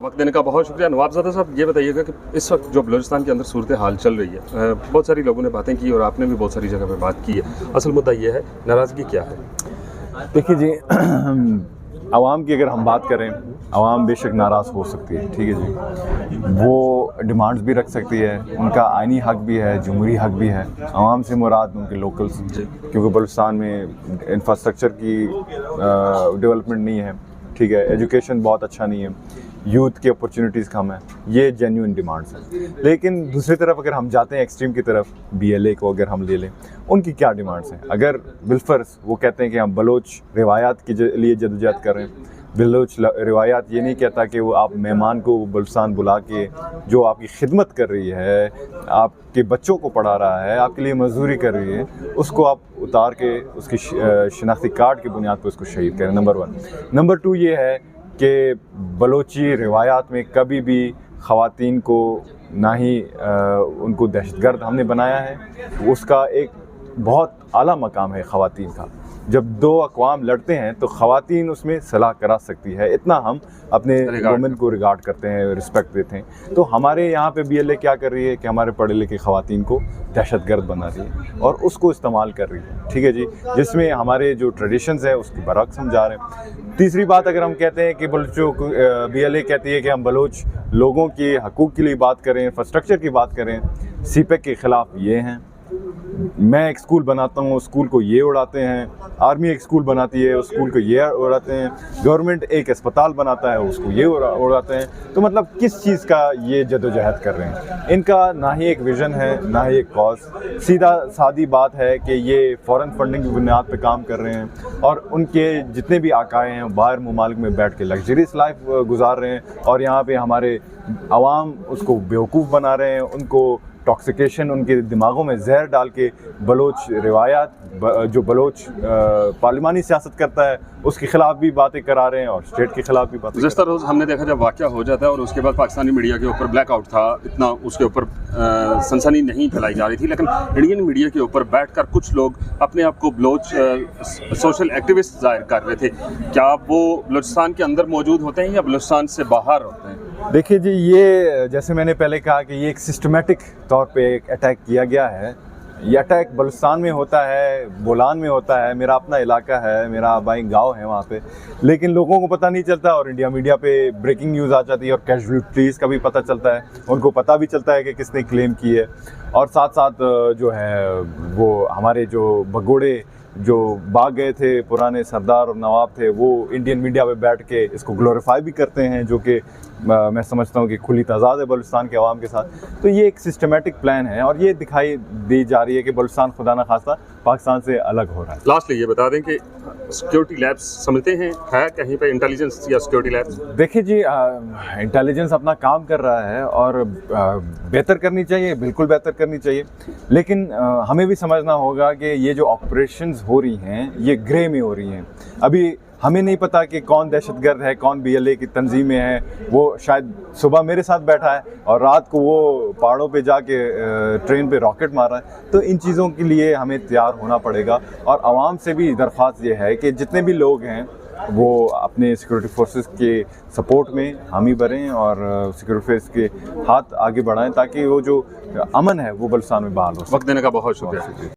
वक्त देने का बहुत शुक्रिया। नवाबज़ादा साहब, ये बताइएगा कि इस वक्त जो बलूचिस्तान के अंदर सूरत हाल चल रही है, बहुत सारी लोगों ने बातें की और आपने भी बहुत सारी जगह पे बात की है, असल मुद्दा ये है, नाराज़गी क्या है? देखिए जी, आवाम की अगर हम बात करें, आवाम बेशक नाराज़ हो सकती है, ठीक है जी, वो डिमांड्स भी रख सकती है, उनका आइनी हक भी है, जमहूरी हक भी है। आवाम से मुराद उनके लोकल्स, क्योंकि बलूचिस्तान में इंफ्रास्ट्रक्चर की डेवलपमेंट नहीं है, ठीक है, एजुकेशन बहुत अच्छा नहीं है, यूथ की अपॉर्चुनिटीज़ कम है, ये जेन्युइन डिमांड्स हैं। लेकिन दूसरी तरफ अगर हम जाते हैं एक्सट्रीम की तरफ, BLA को अगर हम ले लें, उनकी क्या डिमांड्स हैं? अगर बिलफर्ज वो कहते हैं कि हम बलोच रिवायात के लिए जदोजहद कर रहे हैं, बलोच रिवायात ये नहीं कहता कि वो आप मेहमान को बलूचिस्तान बुला के जो आपकी खिदमत कर रही है, आपके बच्चों को पढ़ा रहा है, आपके लिए मजदूरी कर रही है, उसको आप उतार के उसकी शनाख्ती कार्ड की बुनियाद पर उसको शहीद करें, नंबर 1। नंबर 2 ये है कि बलोची रिवायात में कभी भी ख़वातीन को ना ही उनको दहशतगर्द हमने बनाया है, उसका एक बहुत आला मकाम है ख़वातीन का। जब दो अक़वाम लड़ते हैं तो ख़वातीन उसमें सलाह करा सकती है, इतना हम अपने वुमेन को रिगार्ड करते हैं, रिस्पेक्ट देते हैं। तो हमारे यहाँ पे BLA क्या कर रही है कि हमारे पढ़े लिखे ख़वातीन को दहशतगर्द बना रही है और उसको इस्तेमाल कर रही है, ठीक है जी, जिसमें हमारे जो ट्रेडिशंस हैं उसकी बरअक्स हम जा रहे हैं। तीसरी बात, अगर हम कहते हैं कि बलोचों को BLA कहती है कि हम बलोच लोगों के हकूक़ के लिए बात करें, इंफ्रास्ट्रक्चर की बात करें, CPEC के ख़िलाफ़ ये हैं। मैं एक स्कूल बनाता हूँ, स्कूल को ये उड़ाते हैं, आर्मी एक स्कूल बनाती है, उस स्कूल को ये उड़ाते हैं, गवर्नमेंट एक अस्पताल बनाता है, उसको ये उड़ाते हैं। तो मतलब किस चीज़ का ये जदोजहद कर रहे हैं? इनका ना ही एक विज़न है, ना ही एक कॉज। सीधा सादी बात है कि ये फ़ॉरेन फंडिंग की बुनियाद पे काम कर रहे हैं और उनके जितने भी आकाए हैं बाहर ममालिक में बैठ के लग्जरियस लाइफ गुजार रहे हैं और यहाँ पे हमारे अवाम उसको बेवकूफ़ बना रहे हैं, उनको टॉक्सिकेशन, उनके दिमागों में जहर डाल के बलोच रिवायात, जो बलोच पार्लिमानी सियासत करता है उसके ख़िलाफ़ भी बातें करा रहे हैं और स्टेट के ख़िलाफ़ भी बातें। गुज़श्ता रोज़ हमने देखा जब वाक़या हो जाता है और उसके बाद पाकिस्तानी मीडिया के ऊपर ब्लैकआउट था, इतना उसके ऊपर सनसनी नहीं फैलाई जा रही थी, लेकिन इंडियन मीडिया के ऊपर बैठकर कुछ लोग अपने आप को बलोच सोशल एक्टिविस्ट ज़ाहिर कर रहे थे। क्या वो बलूचिस्तान के अंदर मौजूद होते हैं या बलूचिस्तान से बाहर होते हैं? देखिए जी, ये जैसे मैंने पहले कहा कि ये एक सिस्टमेटिक तौर पे एक अटैक किया गया है। ये अटैक बलूचिस्तान में होता है, बोलान में होता है, मेरा अपना इलाका है, मेरा आबाई गांव है वहाँ पे, लेकिन लोगों को पता नहीं चलता और इंडिया मीडिया पे ब्रेकिंग न्यूज़ आ जाती है और कैजुअलिटीज़ का भी पता चलता है, उनको पता भी चलता है कि किसने क्लेम की है। और साथ साथ जो है वो हमारे जो भगोड़े जो भाग गए थे, पुराने सरदार और नवाब थे, वो इंडियन मीडिया पे बैठ के इसको ग्लोरीफाई भी करते हैं, जो कि मैं समझता हूँ कि खुली तज़ाद है बलूचिस्तान के अवाम के साथ। तो ये एक सिस्टमेटिक प्लान है और ये दिखाई दी जा रही है कि बलूचिस्तान खुदा न खास्ता पाकिस्तान से अलग हो रहा है। लास्टली ये बता दें कि सिक्योरिटी लैब्स समझते हैं है कहीं पे इंटेलिजेंस या सिक्योरिटी लैब्स? देखिए जी, इंटेलिजेंस अपना काम कर रहा है और बेहतर करनी चाहिए, बिल्कुल बेहतर करनी चाहिए, लेकिन हमें भी समझना होगा कि ये जो ऑपरेशंस हो रही हैं ये ग्रे में हो रही हैं। अभी हमें नहीं पता कि कौन दहशतगर्द है, कौन BLA की तंजीमें हैं। वो शायद सुबह मेरे साथ बैठा है और रात को वो पहाड़ों पे जाके ट्रेन पे रॉकेट मार रहा है। तो इन चीज़ों के लिए हमें तैयार होना पड़ेगा और आवाम से भी दरख्वास्त ये है कि जितने भी लोग हैं वो अपने सिक्योरिटी फोर्सेस के सपोर्ट में हामी भरें और सिक्योरिटी फोर्स के हाथ आगे बढ़ाएं ताकि वो जो अमन है वो बलूचिस्तान में बहाल हो। वक्त देने का बहुत शुक्रिया।